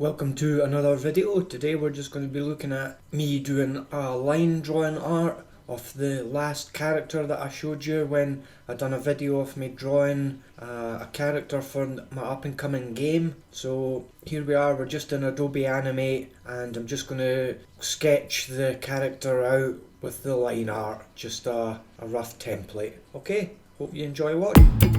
Welcome to another video. Today we're just going to be looking at me doing a line drawing art of the last character that I showed you when I done a video of me drawing a character for my up and coming game. So here we are, we're just in Adobe Animate and I'm just going to sketch the character out with the line art, just a rough template. Okay, hope you enjoy watching.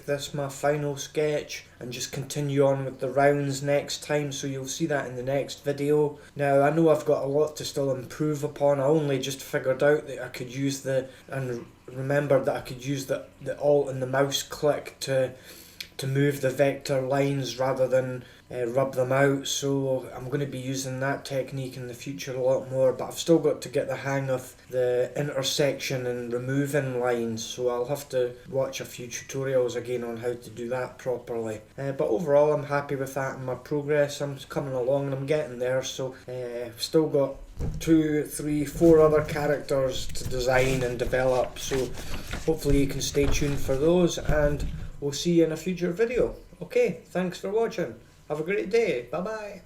this my final sketch and just continue on with the rounds next time, so you'll see that in the next video. Now I know I've got a lot to still improve upon. I only just figured out that I could use and remembered that I could use the Alt and the mouse click to move the vector lines rather than rub them out, so I'm going to be using that technique in the future a lot more, but I've still got to get the hang of the intersection and removing lines, so I'll have to watch a few tutorials again on how to do that properly. But overall I'm happy with that and my progress. I'm coming along and I'm getting there, so I've still got 2, 3, 4 other characters to design and develop, so hopefully you can stay tuned for those, and we'll see you in a future video. Okay, thanks for watching. Have a great day. Bye bye.